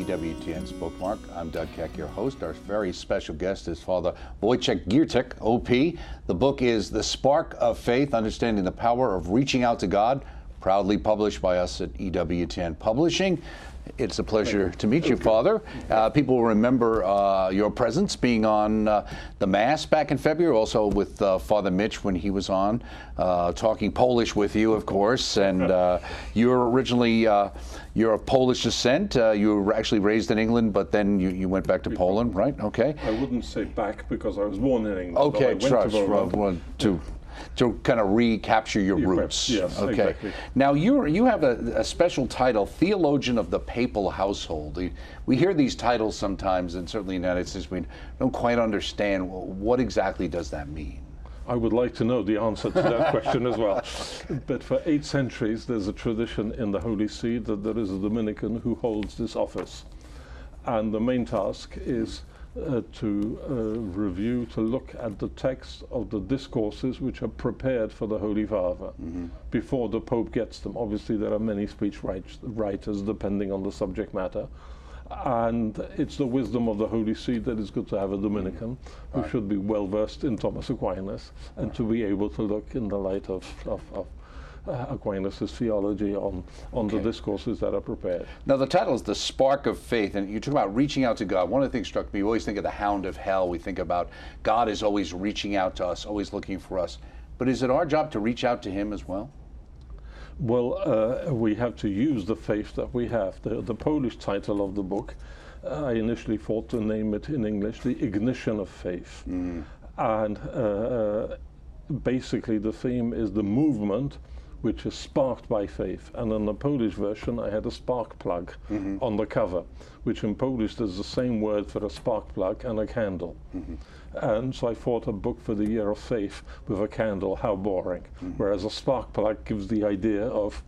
EWTN's Bookmark. I'm Doug Keck, your host. Our very special guest is Father Wojciech Giertych, OP. The book is The Spark of Faith, Understanding the Power of Reaching Out to God, proudly published by us at EWTN Publishing. It's a pleasure to meet you, Father. People will remember your presence being on the Mass back in February, also with Father Mitch when he was on, talking Polish with you, of course. And you're originally, you're of Polish descent. You were actually raised in England, but then you went back to Poland, right? Okay. I wouldn't say back because I was born in England. Okay, to kind of recapture your roots. Yes, okay. Exactly. Now you have a special title, Theologian of the Papal Household. We hear these titles sometimes, and certainly in the United States, we don't quite understand what exactly does that mean. I would like to know the answer to that question as well. But for 8 centuries, there's a tradition in the Holy See that there is a Dominican who holds this office. And the main task is to review, to look at the text of the discourses which are prepared for the Holy Father before the Pope gets them. Obviously, there are many speech writers depending on the subject matter. And it's the wisdom of the Holy See that it's good to have a Dominican who should be well versed in Thomas Aquinas and to be able to look in the light of Aquinas' theology on the discourses that are prepared. Now the title is The Spark of Faith, and you talk about reaching out to God. One of the things struck me, we always think of the hound of hell. We think about God is always reaching out to us, always looking for us. But is it our job to reach out to him as well? Well, we have to use the faith that we have. The Polish title of the book, I initially thought to name it in English, The Ignition of Faith. And basically the theme is the movement which is sparked by faith. And in the Polish version, I had a spark plug on the cover, which in Polish is the same word for a spark plug and a candle. And so I thought a book for the year of faith with a candle, how boring. Whereas a spark plug gives the idea of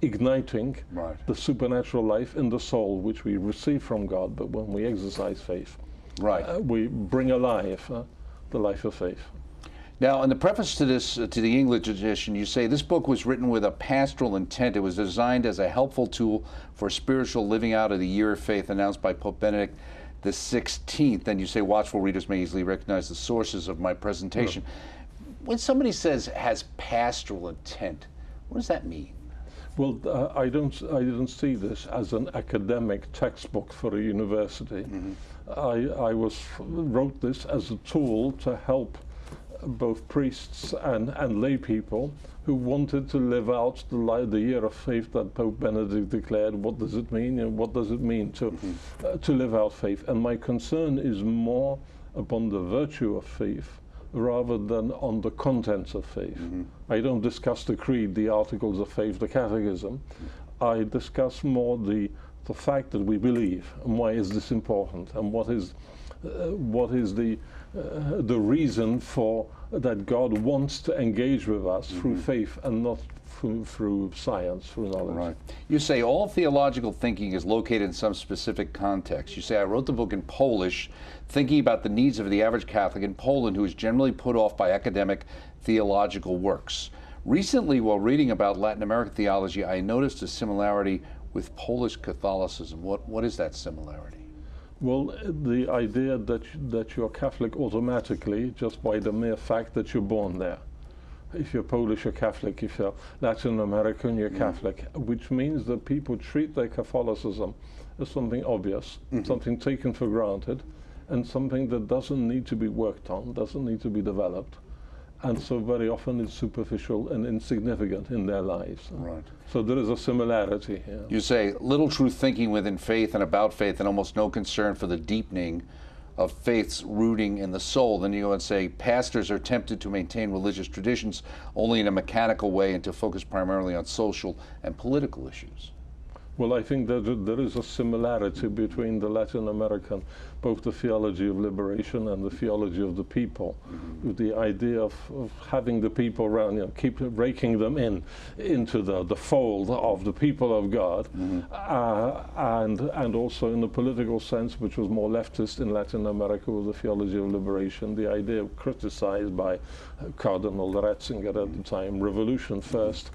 igniting the supernatural life in the soul, which we receive from God, but when we exercise faith, we bring alive the life of faith. Now, in the preface to this, to the English edition, you say this book was written with a pastoral intent. It was designed as a helpful tool for spiritual living out of the year of faith announced by Pope Benedict the 16th. And you say watchful readers may easily recognize the sources of my presentation. When somebody says has pastoral intent, what does that mean? Well, I didn't see this as an academic textbook for a university. I wrote this as a tool to help both priests and lay people who wanted to live out the year of faith that Pope Benedict declared. What does it mean? And what does it mean to live out faith? And my concern is more upon the virtue of faith rather than on the contents of faith. I don't discuss the creed, the articles of faith, the catechism. I discuss more the fact that we believe, and why is this important, and what is the reason for that God wants to engage with us through faith and not through science, through knowledge. Right. You say all theological thinking is located in some specific context. You say, I wrote the book in Polish, thinking about the needs of the average Catholic in Poland who is generally put off by academic theological works. Recently, while reading about Latin American theology, I noticed a similarity with Polish Catholicism. What is that similarity? Well, the idea that you're Catholic automatically just by the mere fact that you're born there. If you're Polish, you're Catholic. If you're Latin American, you're Catholic, which means that people treat their Catholicism as something obvious, something taken for granted, and something that doesn't need to be worked on, doesn't need to be developed. And so very often it's superficial and insignificant in their lives. Right. So there is a similarity here. You say little true thinking within faith and about faith and almost no concern for the deepening of faith's rooting in the soul. Then you go and say pastors are tempted to maintain religious traditions only in a mechanical way and to focus primarily on social and political issues. Well, I think that there is a similarity between the Latin American, both the theology of liberation and the theology of the people, with the idea of having the people around, keep raking them into the fold of the people of God, and also in the political sense, which was more leftist in Latin America with the theology of liberation, the idea criticized by Cardinal Ratzinger at the time, revolution first,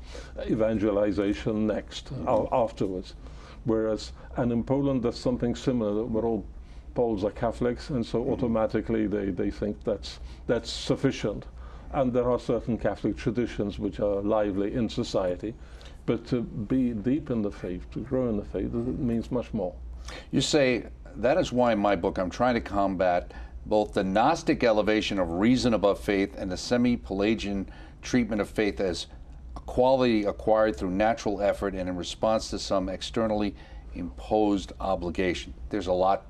evangelization next, afterwards. And in Poland, there's something similar, where all Poles are Catholics, and so automatically they think that's sufficient. And there are certain Catholic traditions which are lively in society, but to be deep in the faith, to grow in the faith, it means much more. You say, that is why in my book I'm trying to combat both the Gnostic elevation of reason above faith and the semi-Pelagian treatment of faith as a quality acquired through natural effort and in response to some externally imposed obligation. There's a lot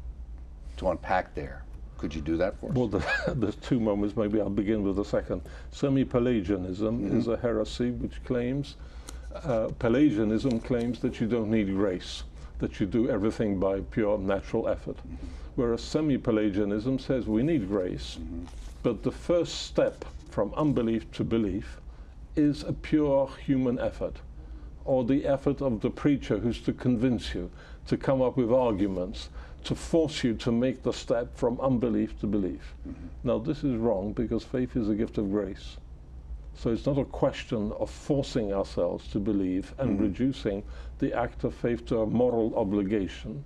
to unpack there. Could you do that for us? Well, there's two moments. Maybe I'll begin with the second. Semi-Pelagianism is a heresy which claims, Pelagianism claims that you don't need grace, that you do everything by pure natural effort. Whereas semi-Pelagianism says we need grace, but the first step from unbelief to belief is a pure human effort, or the effort of the preacher who's to convince you, to come up with arguments, to force you to make the step from unbelief to belief. Now, this is wrong, because faith is a gift of grace. So it's not a question of forcing ourselves to believe and reducing the act of faith to a moral obligation,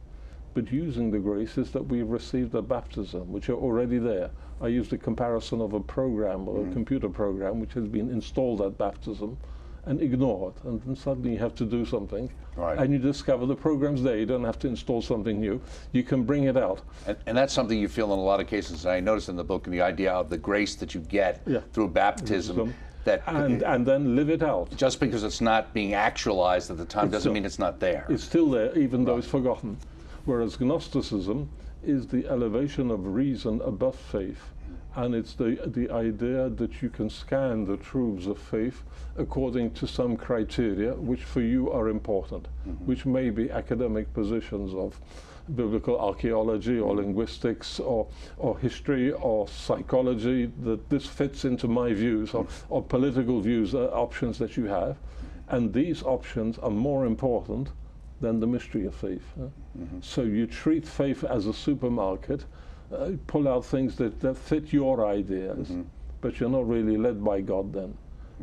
but using the graces that we've received at baptism, which are already there. I used the comparison of a program or a computer program which has been installed at baptism and ignored, and then suddenly you have to do something, and you discover the program's there. You don't have to install something new. You can bring it out. And that's something you feel in a lot of cases. I noticed in the book, the idea of the grace that you get through baptism. And then live it out. Just because it's not being actualized at the time doesn't mean it's not there. It's still there, even though it's forgotten. Whereas Gnosticism is the elevation of reason above faith. And it's the idea that you can scan the truths of faith according to some criteria which for you are important, which may be academic positions of biblical archaeology or linguistics or history or psychology, that this fits into my views, or political views, options that you have. And these options are more important than the mystery of faith. So you treat faith as a supermarket, pull out things that fit your ideas, but you're not really led by God then.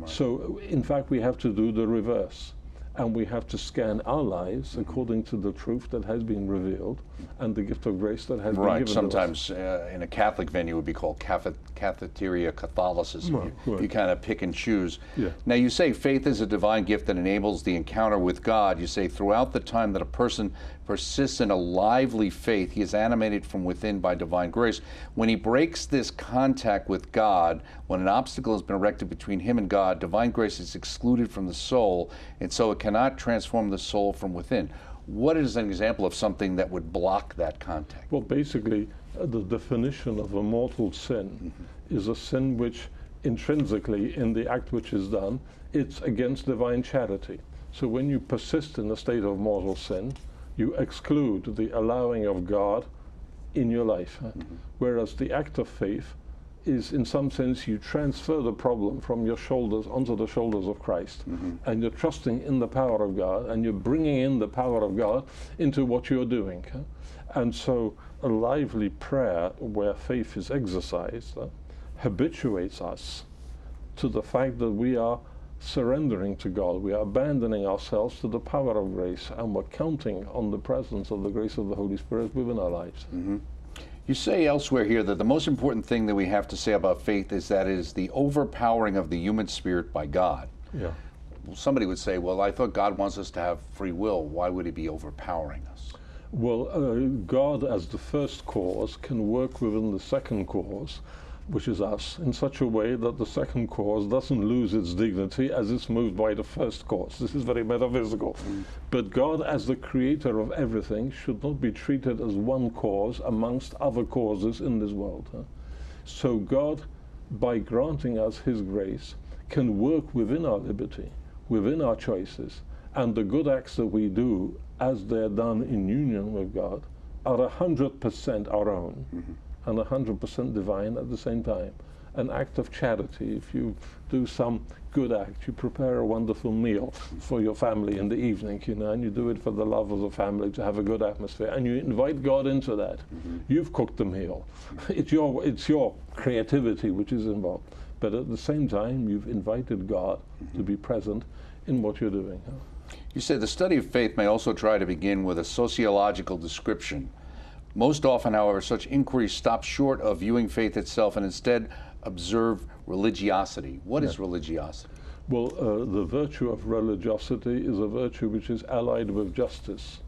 So in fact we have to do the reverse, and we have to scan our lives according to the truth that has been revealed and the gift of grace that has been given Sometimes to us. In a Catholic venue it would be called cafeteria Catholicism. You kind of pick and choose. Now you say faith is a divine gift that enables the encounter with God. You say throughout the time that a person persists in a lively faith, he is animated from within by divine grace. When he breaks this contact with God, when an obstacle has been erected between him and God, divine grace is excluded from the soul, and so it cannot transform the soul from within. What is an example of something that would block that contact? Well, basically, the definition of a mortal sin is a sin which intrinsically, in the act which is done, it's against divine charity. So when you persist in a state of mortal sin, you exclude the allowing of God in your life. Whereas the act of faith is, in some sense, you transfer the problem from your shoulders onto the shoulders of Christ. And you're trusting in the power of God, and you're bringing in the power of God into what you're doing. And so a lively prayer where faith is exercised habituates us to the fact that we are surrendering to God. We are abandoning ourselves to the power of grace, and we're counting on the presence of the grace of the Holy Spirit within our lives. You say elsewhere here that the most important thing that we have to say about faith is that it is the overpowering of the human spirit by God. Well, somebody would say, well, I thought God wants us to have free will. Why would he be overpowering us? Well, God as the first cause can work within the second cause, which is us, in such a way that the second cause doesn't lose its dignity as it's moved by the first cause. This is very metaphysical. But God, as the creator of everything, should not be treated as one cause amongst other causes in this world. So God, by granting us his grace, can work within our liberty, within our choices, and the good acts that we do, as they're done in union with God, are 100% our own. And 100% divine at the same time. An act of charity, if you do some good act, you prepare a wonderful meal for your family in the evening, and you do it for the love of the family, to have a good atmosphere, and you invite God into that. You've cooked the meal. It's your creativity which is involved. But at the same time, you've invited God to be present in what you're doing. You say the study of faith may also try to begin with a sociological description. Most often, however, such inquiries stop short of viewing faith itself and instead observe religiosity. What is religiosity? Well, the virtue of religiosity is a virtue which is allied with justice,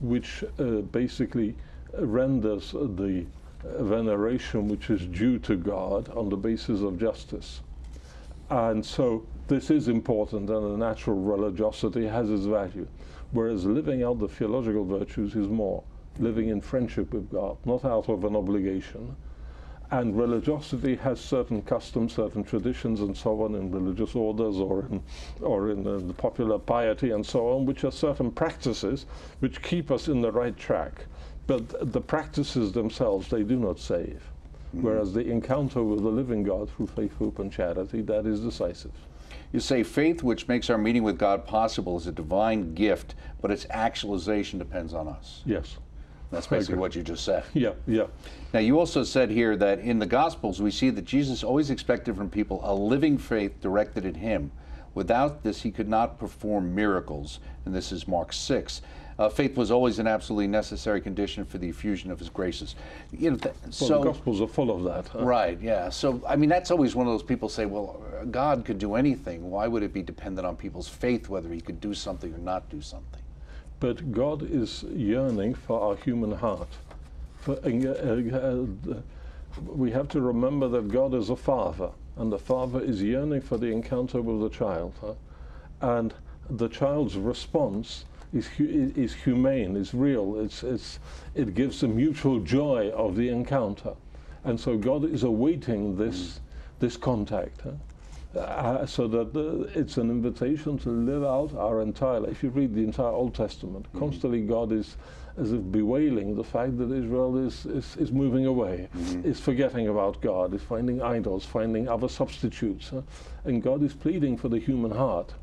which basically renders the veneration which is due to God on the basis of justice. And so this is important, and a natural religiosity has its value, whereas living out the theological virtues is more living in friendship with God, not out of an obligation. And religiosity has certain customs, certain traditions, and so on in religious orders or in the popular piety and so on, which are certain practices which keep us in the right track. But the practices themselves, they do not save. Whereas the encounter with the living God through faith, hope, and charity, that is decisive. You say faith, which makes our meeting with God possible, is a divine gift, but its actualization depends on us. Yes. That's basically what you just said. Yeah, yeah. Now, you also said here that in the Gospels, we see that Jesus always expected from people a living faith directed at him. Without this, he could not perform miracles, and this is Mark 6. Faith was always an absolutely necessary condition for the effusion of his graces. You know, the Gospels are full of that. Huh? Right, yeah. So, I mean, that's always one of those people say, well, God could do anything. Why would it be dependent on people's faith whether he could do something or not do something? But God is yearning for our human heart. We have to remember that God is a father, and the father is yearning for the encounter with the child. And the child's response is humane, is real. It gives the mutual joy of the encounter. And so God is awaiting this contact. So that it's an invitation to live out our entire life. If you read the entire Old Testament, constantly God is as if bewailing the fact that Israel is moving away, is forgetting about God, is finding idols, finding other substitutes. And God is pleading for the human heart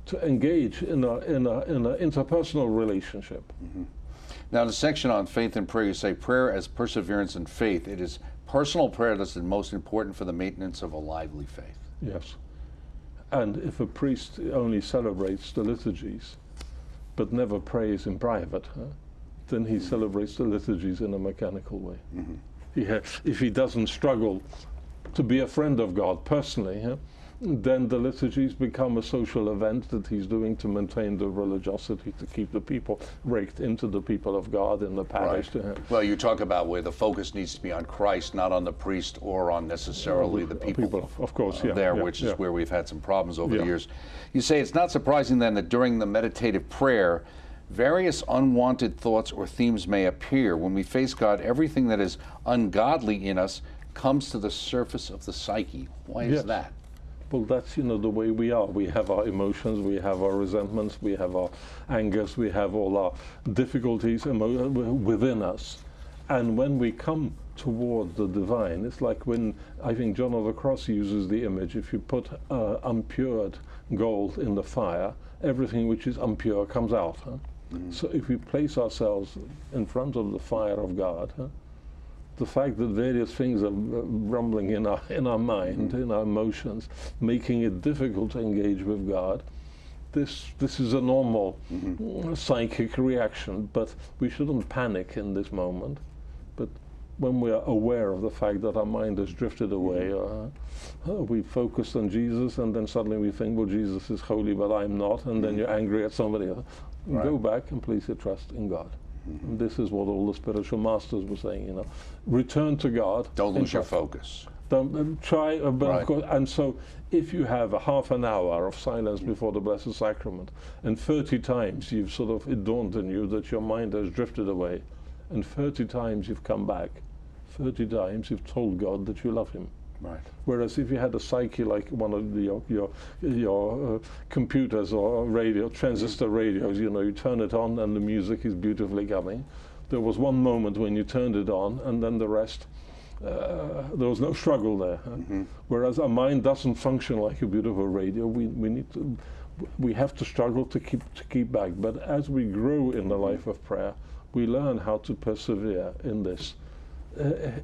to engage in a interpersonal relationship. Now, the section on faith and prayer, you say prayer as perseverance in faith. It is personal prayer that's the most important for the maintenance of a lively faith. Yes. And if a priest only celebrates the liturgies, but never prays in private, then he celebrates the liturgies in a mechanical way. If he doesn't struggle to be a friend of God personally, then the liturgies become a social event that he's doing to maintain the religiosity, to keep the people raked into the people of God in the parish. Right. Well, you talk about where the focus needs to be on Christ, not on the priest or on necessarily the people of course, which is where we've had some problems over the years. You say it's not surprising then that during the meditative prayer, various unwanted thoughts or themes may appear. When we face God, everything that is ungodly in us comes to the surface of the psyche. Why is that? Well, that's, the way we are. We have our emotions, we have our resentments, we have our angers, we have all our difficulties within us. And when we come toward the divine, it's like when, I think John of the Cross uses the image, if you put unpured gold in the fire, everything which is impure comes out. So if we place ourselves in front of the fire of God, the fact that various things are rumbling in our mind, in our emotions, making it difficult to engage with God, this is a normal psychic reaction, but we shouldn't panic in this moment. But when we are aware of the fact that our mind has drifted away, we focus on Jesus, and then suddenly we think, well, Jesus is holy, but I'm not, and then you're angry at somebody else. Right. Go back and place your trust in God. And this is what all the spiritual masters were saying, return to God. Don't lose your focus. Don't try, but of course, and so if you have a half an hour of silence before the Blessed Sacrament, and 30 times you've it dawned on you that your mind has drifted away, and 30 times you've come back, 30 times you've told God that you love him. Right. Whereas if you had a psyche like one of your computers or radio, transistor radios, you turn it on and the music is beautifully coming. There was one moment when you turned it on, and then the rest, there was no struggle there. Whereas our mind doesn't function like a beautiful radio. We have to struggle to keep back. But as we grow in the life of prayer, we learn how to persevere in this.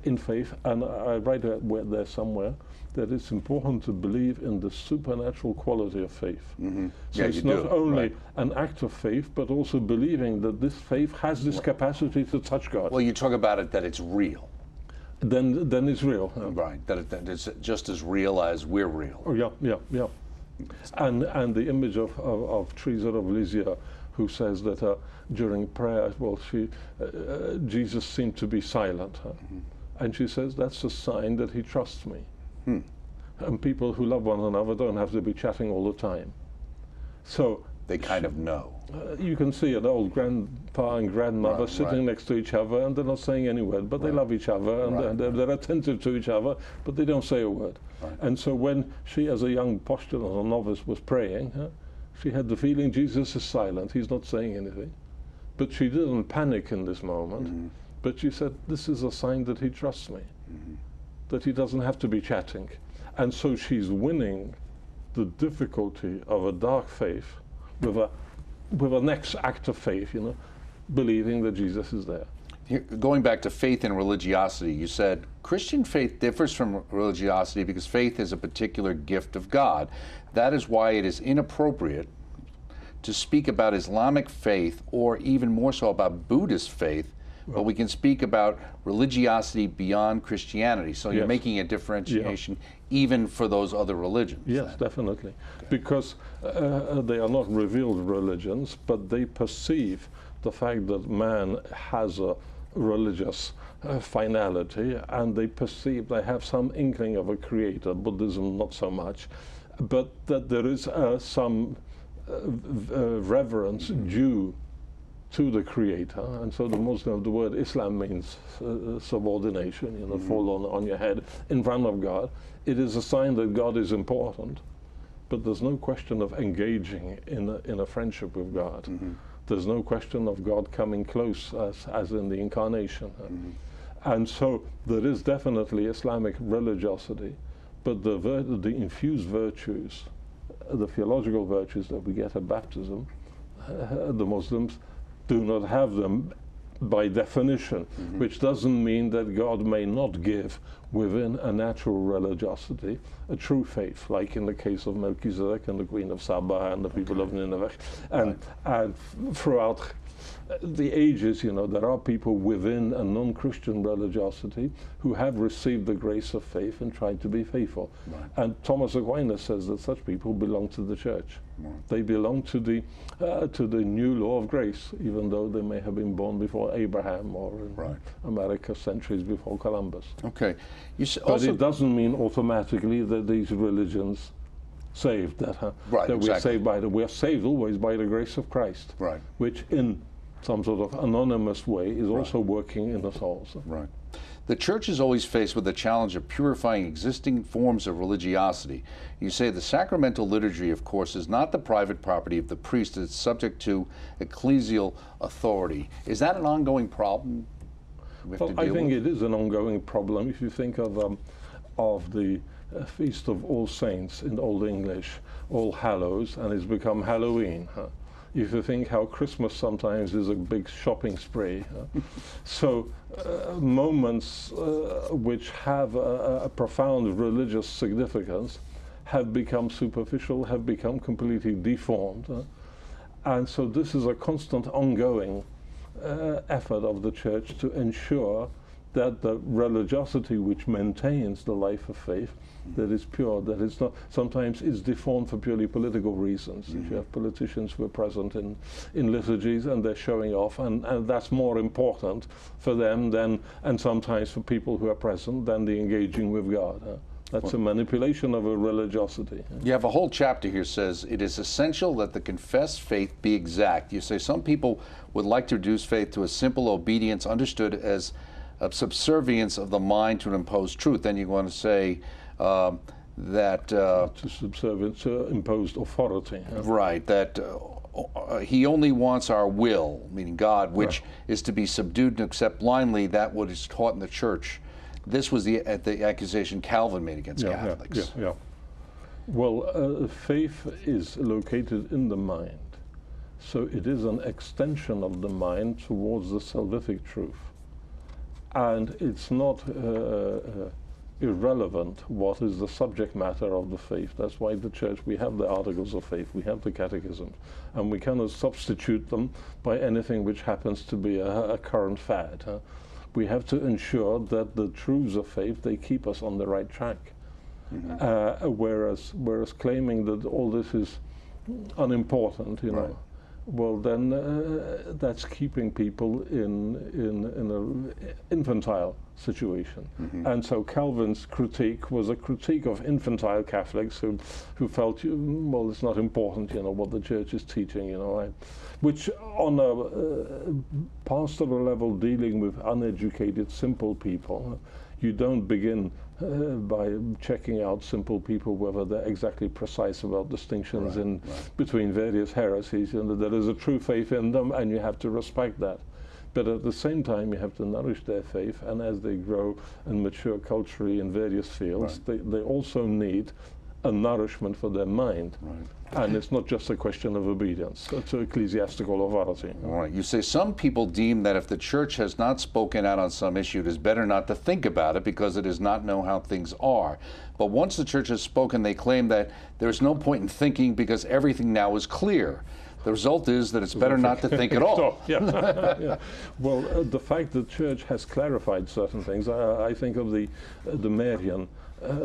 in faith, and I write there somewhere that it's important to believe in the supernatural quality of faith. Mm-hmm. So Yeah, it's you not do. only Right. an act of faith, but also believing that this faith has this capacity to touch God. Well, you talk about it that it's real. Then it's real. Right. That it's just as real as we're real. Oh yeah. And the image of Teresa of Lisieux, who says that during prayer, Jesus seemed to be silent, and she says that's a sign that he trusts me. And people who love one another don't have to be chatting all the time. So They kind of know. you can see an old grandpa and grandmother Right, sitting right. next to each other, and they're not saying any word, but they love each other, and Right, they're attentive to each other, but they don't say a word. Right. And so when she, as a young postulant or novice, was praying, she had the feeling Jesus is silent, he's not saying anything. But she didn't panic in this moment, but she said, this is a sign that he trusts me, that he doesn't have to be chatting. And so she's winning the difficulty of a dark faith with a next act of faith, believing that Jesus is there. Here, going back to faith and religiosity, you said Christian faith differs from religiosity because faith is a particular gift of God. That is why it is inappropriate to speak about Islamic faith or even more so about Buddhist faith, but we can speak about religiosity beyond Christianity. So you're Yes. making a differentiation even for those other religions. Yes, definitely. Because they are not revealed religions, but they perceive the fact that man has a religious finality, and they perceive they have some inkling of a creator. Buddhism not so much, but that there is some reverence due to the creator. And so the Muslim, the word Islam means subordination, fall on your head in front of God. It is a sign that God is important, but there's no question of engaging in a friendship with God. There's no question of God coming close as in the incarnation. And so there is definitely Islamic religiosity, but the infused virtues, the theological virtues that we get at baptism, the Muslims do not have them by definition, which doesn't mean that God may not give within a natural religiosity a true faith, like in the case of Melchizedek and the Queen of Saba and the people of Nineveh. And throughout the ages, there are people within a non-Christian religiosity who have received the grace of faith and tried to be faithful. And Thomas Aquinas says that such people belong to the church. They belong to the new law of grace, even though they may have been born before Abraham or in America centuries before Columbus. Okay. But it doesn't mean automatically that these religions saved, that exactly. we are saved always by the grace of Christ, which in some sort of anonymous way is also working in the souls. Right. The church is always faced with the challenge of purifying existing forms of religiosity. You say the sacramental liturgy, of course, is not the private property of the priest. It's subject to ecclesial authority. Is that an ongoing problem we have to deal I think with? it is an ongoing problem. If you think of the Feast of All Saints in Old English, All Hallows, and it's become Halloween. If you think how Christmas sometimes is a big shopping spree. So moments which have a profound religious significance have become superficial, have become completely deformed. And so this is a constant ongoing effort of the Church to ensure that the religiosity which maintains the life of faith, that is pure, that it's not, sometimes it's deformed for purely political reasons. If you have politicians who are present in liturgies and they're showing off, and that's more important for them than, and sometimes for people who are present, than the engaging with God. That's a manipulation of a religiosity. You have a whole chapter here says it is essential that the confessed faith be exact. You say some people would like to reduce faith to a simple obedience understood as a subservience of the mind to an imposed truth. Then you want to say that to subservience imposed authority. Right, that he only wants our will, meaning God, which is to be subdued and accept blindly that what is taught in the church. This was the accusation Calvin made against Catholics. Well, faith is located in the mind, so it is an extension of the mind towards the salvific truth. And it's not irrelevant what is the subject matter of the faith. That's why the church, we have the articles of faith, we have the catechisms, and we cannot substitute them by anything which happens to be a current fad. We have to ensure that the truths of faith, they keep us on the right track. Whereas claiming that all this is unimportant, you know, well then that's keeping people in an infantile situation. And so Calvin's critique was a critique of infantile Catholics who felt, well, it's not important, you know, what the church is teaching, you know, which on a pastoral level, dealing with uneducated, simple people, you don't begin by checking out simple people whether they're exactly precise about distinctions between various heresies, and that there is a true faith in them, and you have to respect that. But at the same time, you have to nourish their faith, and as they grow and mature culturally in various fields, they also need a nourishment for their mind. And it's not just a question of obedience to ecclesiastical authority. All right. You say some people deem that if the church has not spoken out on some issue, it is better not to think about it because it does not know how things are. But once the church has spoken, they claim that there's no point in thinking because everything now is clear. The result is that it's better not to think at all. Well, the fact that the church has clarified certain things, I think of the Marian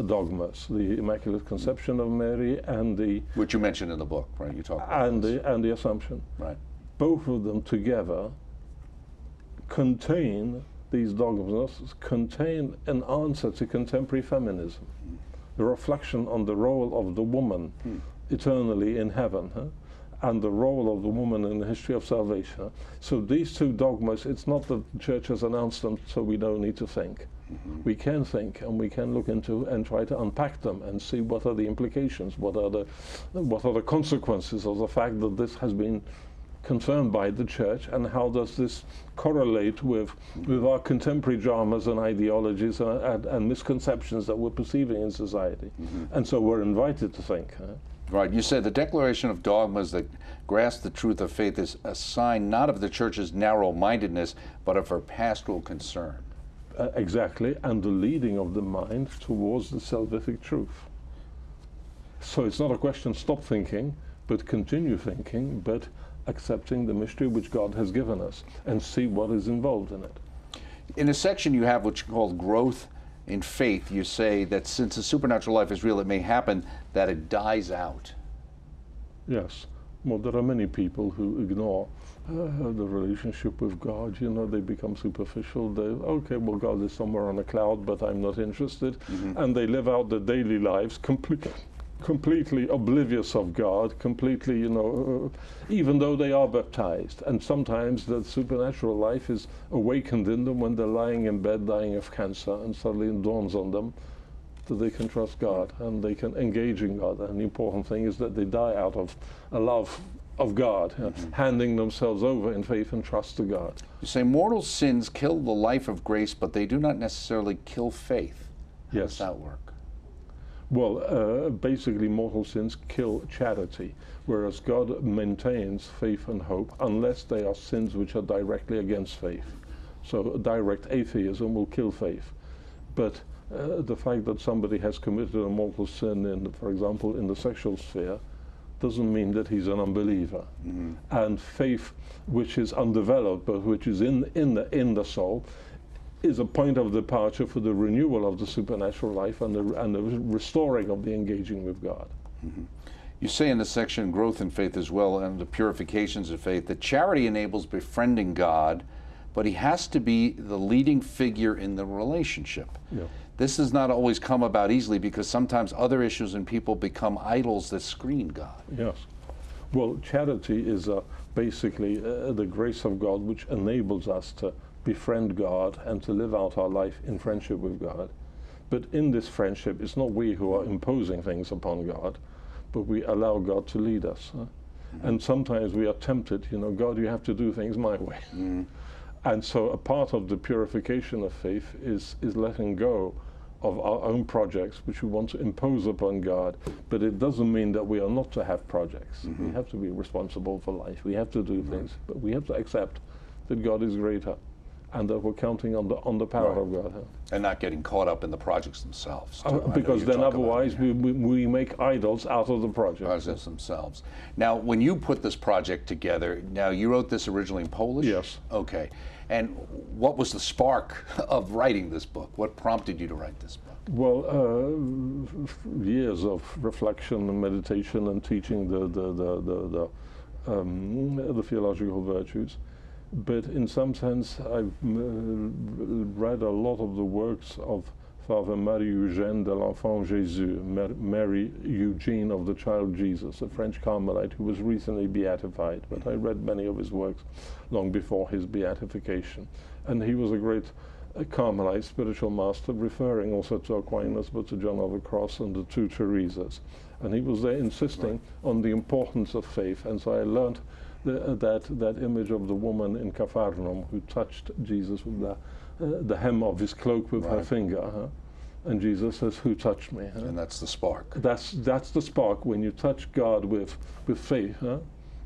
dogmas, the Immaculate Conception of Mary and the... Which you mentioned in the book, right? You talk about and the Assumption. Right. Both of them together contain, these dogmas contain an answer to contemporary feminism, the reflection on the role of the woman eternally in heaven, and the role of the woman in the history of salvation. So these two dogmas, it's not that the church has announced them so we don't need to think. We can think, and we can look into and try to unpack them and see what are the implications, what are the consequences of the fact that this has been confirmed by the church, and how does this correlate with our contemporary dramas and ideologies and misconceptions that we're perceiving in society. And so we're invited to think. Right. You say the declaration of dogmas that grasp the truth of faith is a sign not of the church's narrow-mindedness, but of her pastoral concern. Exactly, and the leading of the mind towards the salvific truth. So it's not a question stop thinking, but continue thinking, but accepting the mystery which God has given us and see what is involved in it. In a section you have which is called Growth in Faith, you say that since the supernatural life is real, it may happen that it dies out. Yes. Well, there are many people who ignore the relationship with God. You know, they become superficial. Okay, well, God is somewhere on a cloud, but I'm not interested. And they live out their daily lives completely oblivious of God, completely, you know, even though they are baptized. And sometimes the supernatural life is awakened in them when they're lying in bed dying of cancer, and suddenly it dawns on them that they can trust God and they can engage in God. And the important thing is that they die out of a love of God, handing themselves over in faith and trust to God. You say mortal sins kill the life of grace, but they do not necessarily kill faith. How does that work? Well, basically mortal sins kill charity, whereas God maintains faith and hope unless they are sins which are directly against faith. So direct atheism will kill faith. But the fact that somebody has committed a mortal sin, for example, in the sexual sphere, doesn't mean that he's an unbeliever. And faith, which is undeveloped but which is in the soul, is a point of departure for the renewal of the supernatural life and the restoring of the engaging with God. You say in the section Growth in Faith as well, and the purifications of faith, that charity enables befriending God, but he has to be the leading figure in the relationship. This does not always come about easily because sometimes other issues and people become idols that screen God. Yes. Well, charity is basically the grace of God which enables us to befriend God and to live out our life in friendship with God. But in this friendship, it's not we who are imposing things upon God, but we allow God to lead us. And sometimes we are tempted, you know, God, you have to do things my way. And so a part of the purification of faith is letting go of our own projects which we want to impose upon God. But it doesn't mean that we are not to have projects. We have to be responsible for life. We have to do things, but we have to accept that God is greater and that were counting on the power of God. And not getting caught up in the projects themselves. Because then otherwise we make idols out of the project. Projects themselves. Now, when you put this project together, now you wrote this originally in Polish? Yes. Okay. And what was the spark of writing this book? What prompted you to write this book? Well, years of reflection and meditation and teaching the theological virtues. But in some sense, I've read a lot of the works of Father Marie-Eugène de l'Enfant Jésus, Mary Eugene of the Child Jesus, a French Carmelite who was recently beatified. But I read many of his works long before his beatification. And he was a great Carmelite spiritual master, referring also to Aquinas, but to John of the Cross and the two Teresas. And he was there insisting on the importance of faith. And so I learned that image of the woman in Capharnaum who touched Jesus with the hem of his cloak with her finger, and Jesus says, "Who touched me?" And that's the spark. That's the spark. When you touch God with faith,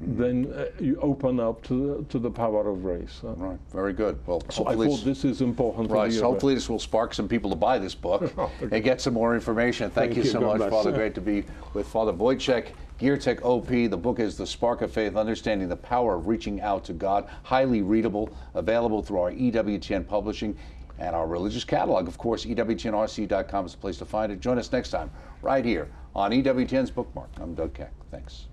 then you open up to the power of grace. Right. Very good. Well, so I thought this is important. Right. So hopefully this will spark some people to buy this book and get some more information. Thank you so much, Father. Great to be with Father Wojciech Giertych, OP. The book is The Spark of Faith, Understanding the Power of Reaching Out to God. Highly readable, available through our EWTN publishing and our religious catalog. Of course, EWTNRC.com is the place to find it. Join us next time right here on EWTN's Bookmark. I'm Doug Keck. Thanks.